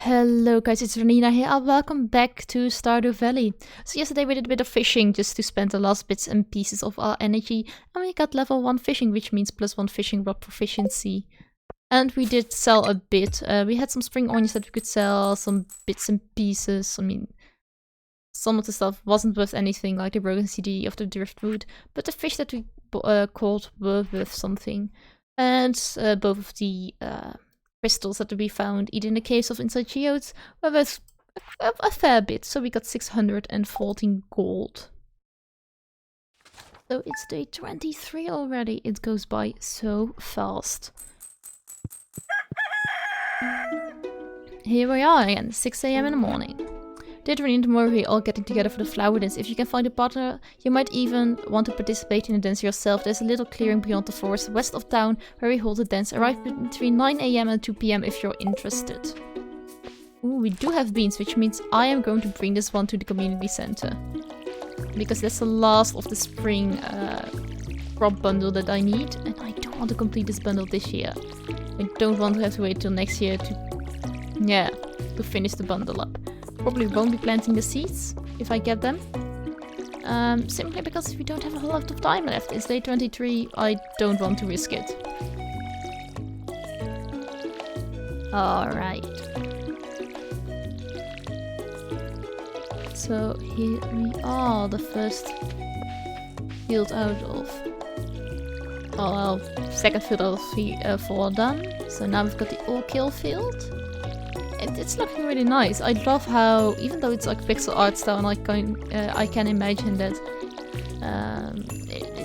Hello guys, it's Renina here and welcome back to Stardew Valley. So yesterday we did a bit of fishing just to spend the last bits and pieces of our energy, and we got level 1 fishing, which means +1 fishing rod proficiency. And we did sell a bit. We had some spring onions that we could sell, some bits and pieces. I mean, some of the stuff wasn't worth anything, like the broken CD of the driftwood, but the fish that we caught were worth something. And both of the crystals that we found, either in the caves of inside geodes, were worth a fair bit. So we got 614 gold. So it's day 23 already. It goes by so fast. Here we are again, 6 AM in the morning. Later in the morning, we're all getting together for the flower dance. If you can find a partner, you might even want to participate in the dance yourself. There's a little clearing beyond the forest, west of town, where we hold the dance. Arrive between 9 AM and 2 PM if you're interested. Ooh, we do have beans, which means I am going to bring this one to the community center. Because that's the last of the spring crop bundle that I need. And I don't want to complete this bundle this year. I don't want to have to wait till next year to finish the bundle up. Probably won't be planting the seeds if I get them. Simply because we don't have a whole lot of time left. It's day 23, I don't want to risk it. Alright. So here we are, the first field out of... Oh well, second field out of 4 done. So now we've got the all-kill field. It's looking really nice. I love how, even though it's like pixel art style, and I can imagine that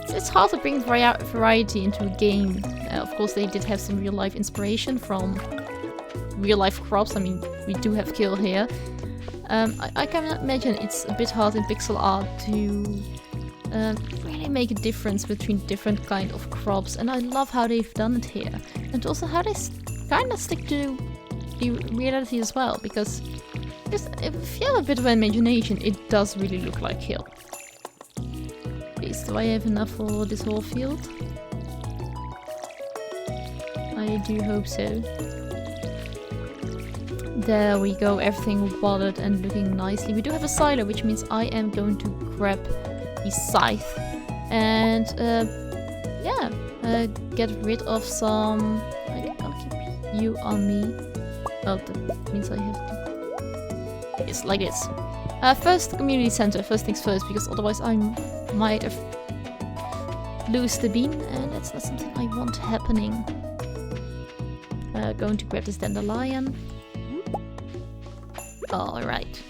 it's hard to bring variety into a game. Of course, they did have some real life inspiration from real life crops. I mean, we do have kale here. I can imagine it's a bit hard in pixel art to really make a difference between different kind of crops, and I love how they've done it here, and also how they kind of stick to the reality as well, because if you have a bit of imagination, it does really look like hill. Please, do I have enough for this whole field? I do hope so. There we go, everything watered and looking nicely. We do have a silo, which means I am going to grab the scythe and get rid of some... I'll keep you on me. Oh, that means I have to... Yes, like this. First, the community center. First things first, because otherwise I might have lose the bean, and that's not something I want happening. Going to grab this dandelion. Alright.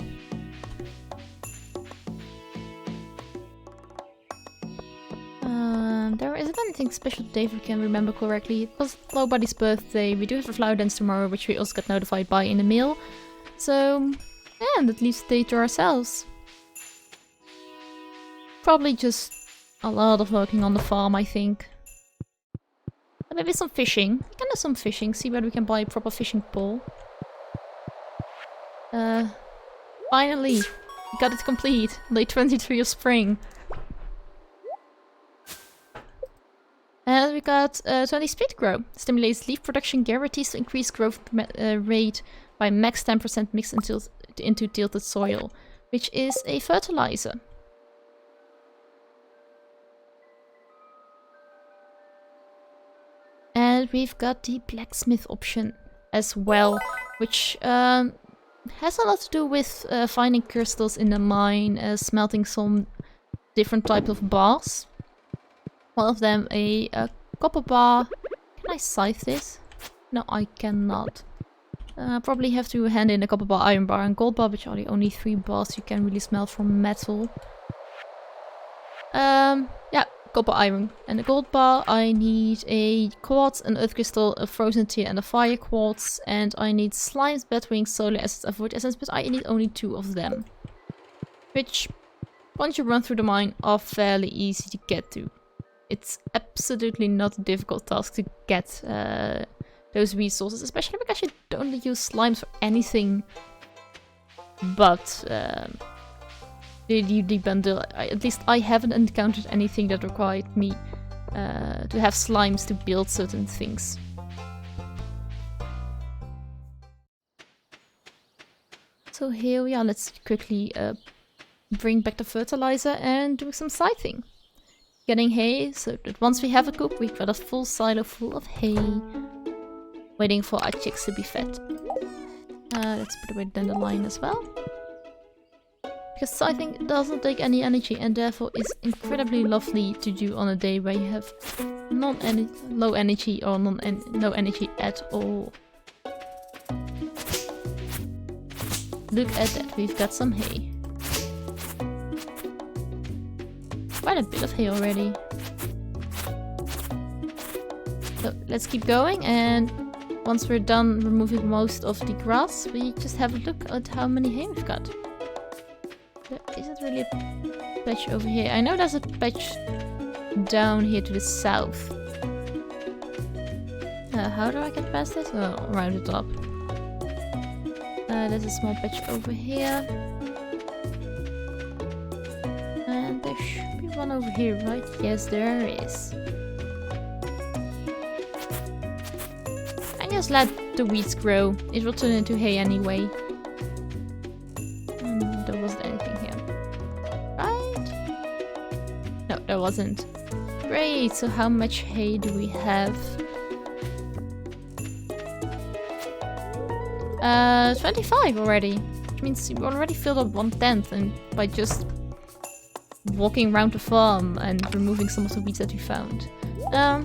There isn't anything special today if we can remember correctly. It was nobody's birthday. We do have a flower dance tomorrow, which we also got notified by in the mail. So, yeah, that leaves the day to ourselves. Probably just a lot of working on the farm, I think. And maybe some fishing. We can do some fishing, see whether we can buy a proper fishing pole. Finally, we got it complete. Day 23 of spring. And we got 20 speed grow. Stimulates leaf production, guarantees to increase growth rate by max 10% mixed into tilted soil, which is a fertilizer. And we've got the blacksmith option as well, which has a lot to do with finding crystals in the mine, smelting some different types of bars. One of them a copper bar. Can I scythe this? No, I cannot. Probably have to hand in a copper bar, iron bar, and gold bar, which are the only 3 bars you can really smelt from metal. Yeah, copper, iron, and a gold bar. I need a quartz, an earth crystal, a frozen tear, and a fire quartz. And I need slimes, batwings, solar essence, and void essence, but I need only 2 of them. Which, once you run through the mine, are fairly easy to get to. It's absolutely not a difficult task to get those resources, especially because you don't use slimes for anything but the bundle. At least I haven't encountered anything that required me to have slimes to build certain things. So here we are. Let's quickly bring back the fertilizer and do some scything. Getting hay so that once we have a coop, we've got a full silo full of hay. Waiting for our chicks to be fed. Let's put away dandelion as well. Because scything doesn't take any energy and therefore is incredibly lovely to do on a day where you have low energy or no energy at all. Look at that, we've got some hay. Quite a bit of hay already. So let's keep going, and once we're done removing most of the grass, we just have a look at how many hay we've got. There isn't really a patch over here. I know there's a patch down here to the south. How do I get past this? Oh, around the top. There's a small patch over here. And there should be one over here, right? Yes, there is. And just let the weeds grow. It will turn into hay anyway. There wasn't anything here. Right? No, there wasn't. Great, so how much hay do we have? 25 already, which means we already filled up 1/10, and by just walking around the farm and removing some of the weeds that we found. Yeah,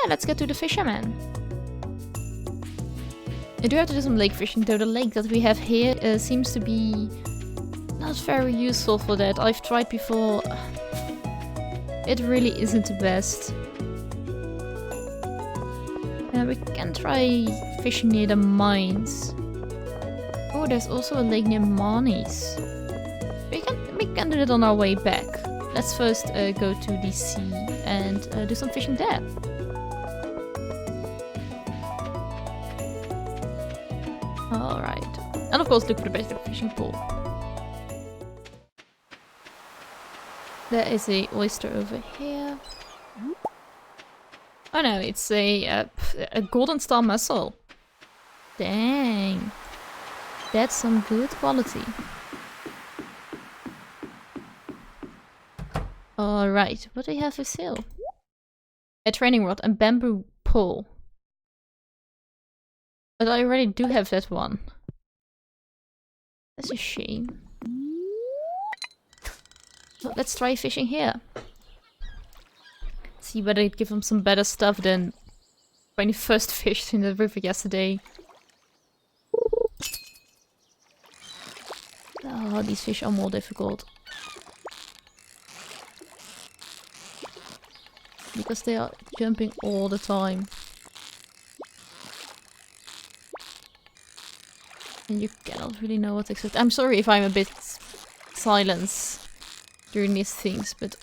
let's get to the fisherman. I do have to do some lake fishing, though the lake that we have here seems to be not very useful for that. I've tried before. It really isn't the best. We can try fishing near the mines. Oh, there's also a lake near Marnie's. We can do it on our way back. Let's first go to the sea and do some fishing there. Alright. And of course look for the best fishing pool. There is a oyster over here. Oh no, it's a golden star mussel. Dang. That's some good quality. Alright, what do you have for sale? A training rod and bamboo pole. But I already do have that one. That's a shame. So let's try fishing here. See whether it gives them some better stuff than when you first fished in the river yesterday. Oh, these fish are more difficult. Because they are jumping all the time. And you cannot really know what to expect. I'm sorry if I'm a bit silent during these things, but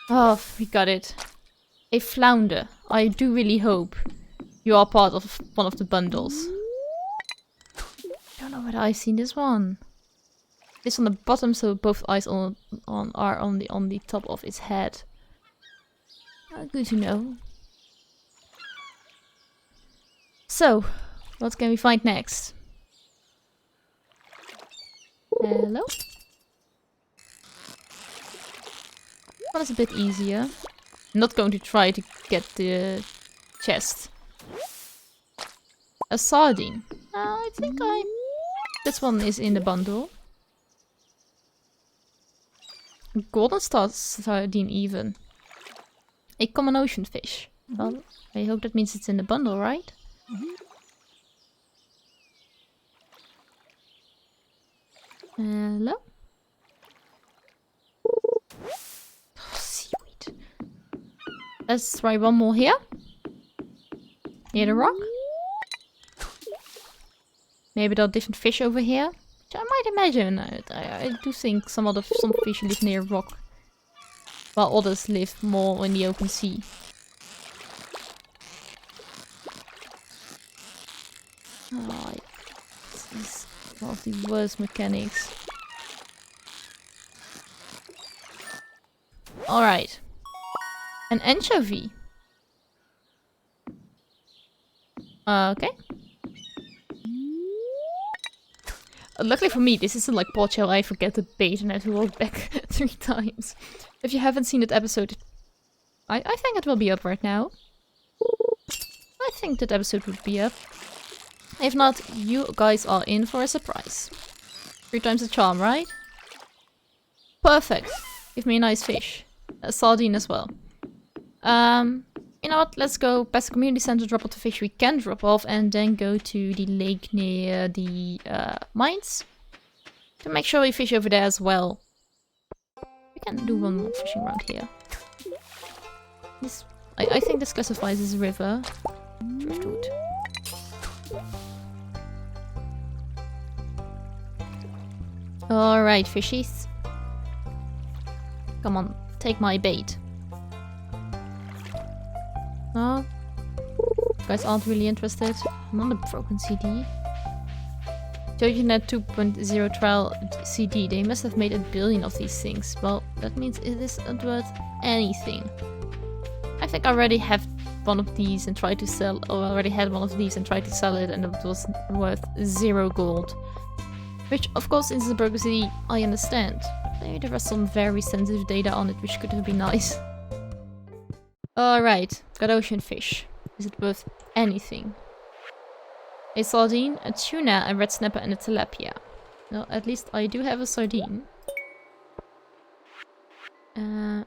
Oh, we got it. A flounder. I do really hope you are part of one of the bundles. I don't know whether I've seen this one. It's on the bottom, so both eyes are on the top of its head. Good to know. So, what can we find next? Hello? One is a bit easier. I'm not going to try to get the chest. A sardine. I think this one is in the bundle. Golden star sardine even. A common ocean fish. Well, I hope that means it's in the bundle, right? Hello? Oh, seaweed. Let's try one more here. Near the rock. Maybe there are different fish over here. Which I might imagine. I do think some fish live near a rock. While others live more in the open sea. Oh, this is one of the worst mechanics. Alright. An anchovy. Luckily for me, this isn't like Pod Shell, I forget the bait and I have to walk back 3 times. If you haven't seen that episode, I think it will be up right now. I think that episode would be up. If not, you guys are in for a surprise. 3 times the charm, right? Perfect. Give me a nice fish. A sardine as well. You know what? Let's go past the community center, drop off the fish we can drop off, and then go to the lake near the mines. To make sure we fish over there as well. We can do one more fishing around here. This, I think this classifies as a river. Driftwood. Alright, fishies. Come on, take my bait. Oh, you guys aren't really interested. I'm on a broken CD. JojoNet 2.0 trial CD. They must have made 1 billion of these things. Well, that means it isn't worth anything. I think I already have one of these and tried to sell, or already had one of these and tried to sell it, and it was worth 0 gold. Which, of course, is a broken CD, I understand. There was some very sensitive data on it, which could have been nice. Alright, got ocean fish. Is it worth anything? A sardine, a tuna, a red snapper, and a tilapia. Well, at least I do have a sardine. None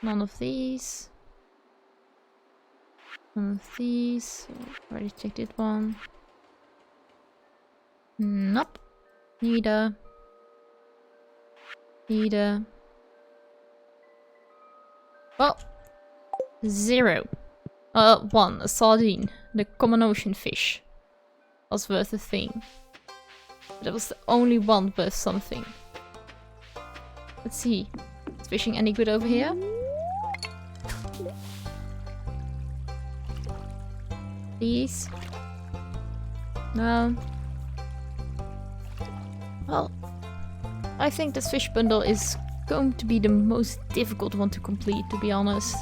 of these. None of these. Already checked it one. Nope. Neither. Neither. Well. 0. 1. A sardine. The common ocean fish. Was worth a thing. But that was the only one worth something. Let's see. Is fishing any good over here? Please? No. Well, I think this fish bundle is going to be the most difficult one to complete, to be honest.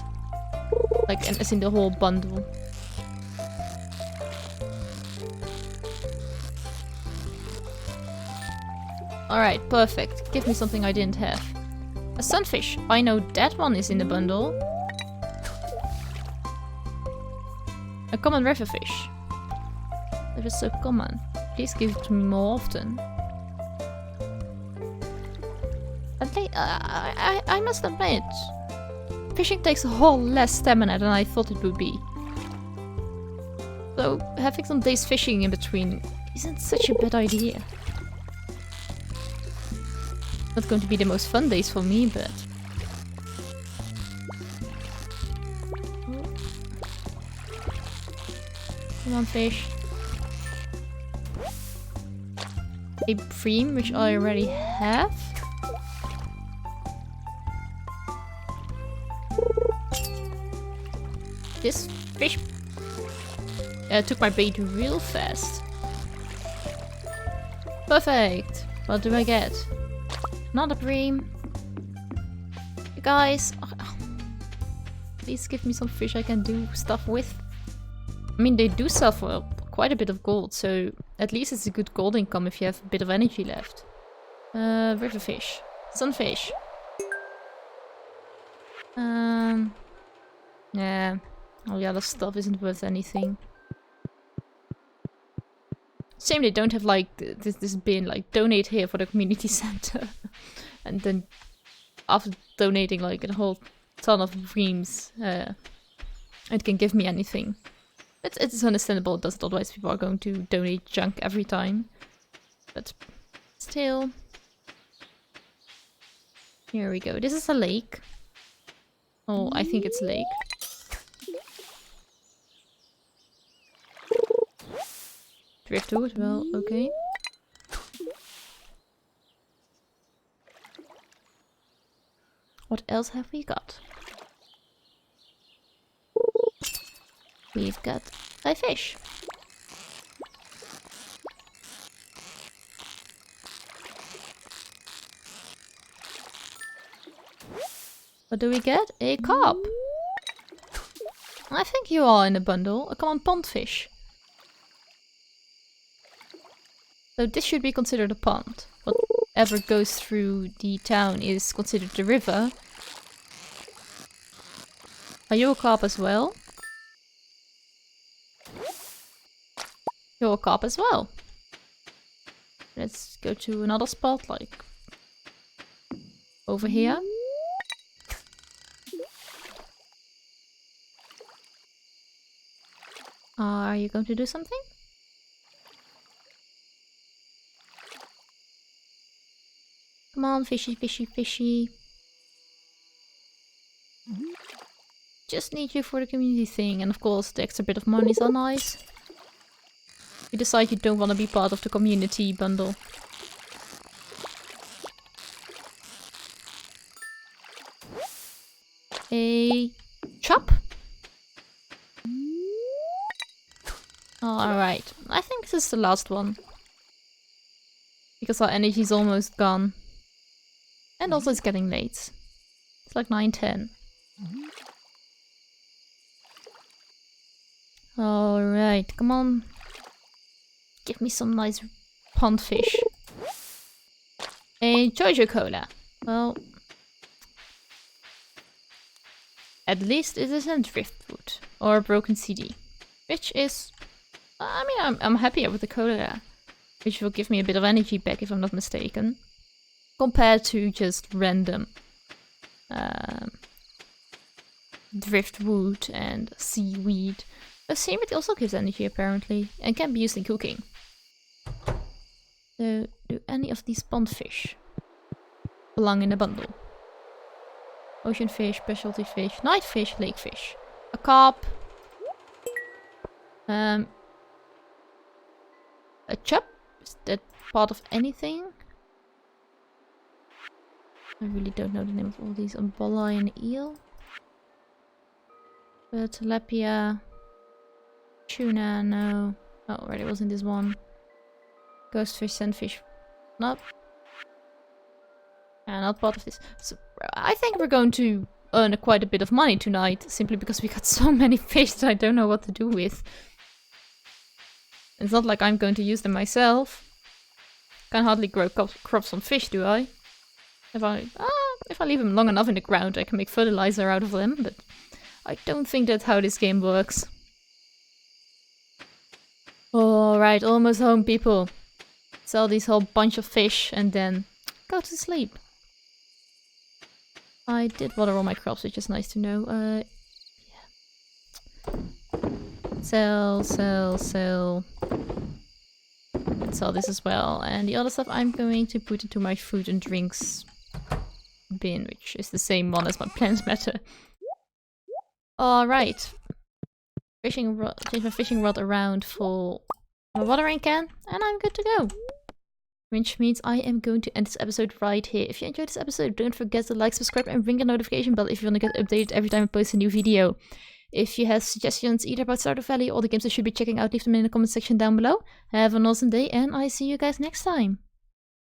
Like, as in the whole bundle. Alright, perfect. Give me something I didn't have. A sunfish. I know that one is in the bundle. A common river fish. That is so common. Please give it to me more often. I must admit, fishing takes a whole less stamina than I thought it would be. So having some days fishing in between isn't such a bad idea. Not going to be the most fun days for me, but... Come on, fish. A bream, which I already have. This fish took my bait real fast. Perfect! What do I get? Not a bream. You guys, please give me some fish I can do stuff with. I mean, they do sell for quite a bit of gold, so at least it's a good gold income if you have a bit of energy left. River fish. Sunfish. Yeah. All the other stuff isn't worth anything. Shame they don't have like this bin, like donate here for the community center. And then after donating like a whole ton of dreams, it can give me anything. It's understandable, it doesn't, otherwise people are going to donate junk every time. But still. Here we go. This is a lake. Oh, I think it's a lake. Driftwood, well, okay. What else have we got? We've got a fish. What do we get? A carp. I think you are in the bundle. A common pond fish. So this should be considered a pond. Whatever goes through the town is considered the river. Are you a carp as well? You're a carp as well. Let's go to another spot, like over here. Are you going to do something? Come on, fishy, fishy, fishy. Just need you for the community thing, and of course the extra bit of monies are nice. You decide you don't want to be part of the community bundle. A chop? Alright, I think this is the last one. Because our energy is almost gone. And also it's getting late. It's like 9:10. Alright, come on. Give me some nice pond fish. A Jojo Cola. Well, at least it isn't driftwood or a broken CD. Which is... I mean, I'm happier with the cola. Which will give me a bit of energy back if I'm not mistaken. Compared to just random driftwood and seaweed. Seaweed also gives energy apparently and can be used in cooking. So, do any of these pond fish belong in a bundle? Ocean fish, specialty fish, night fish, lake fish. A carp. A chub? Is that part of anything? I really don't know the name of all these. A bolleye and an eel. Tilapia. Tuna, no. Oh, already was in this one. Ghostfish, sandfish. Not. Not part of this. So, I think we're going to earn quite a bit of money tonight. Simply because we got so many fish that I don't know what to do with. It's not like I'm going to use them myself. Can hardly grow crops on fish, do I? If I leave them long enough in the ground, I can make fertilizer out of them, but I don't think that's how this game works. Alright, almost home, people. Sell this whole bunch of fish and then go to sleep. I did water all my crops, which is nice to know. Yeah. Sell, sell, sell. Let's sell this as well. And the other stuff I'm going to put into my food and drinks bin, which is the same one as my plant matter. Alright. Change my fishing rod around for my watering can, and I'm good to go. Which means I am going to end this episode right here. If you enjoyed this episode, don't forget to like, subscribe, and ring the notification bell if you want to get updated every time I post a new video. If you have suggestions either about Stardew Valley or the games I should be checking out, leave them in the comment section down below. Have an awesome day, and I see you guys next time.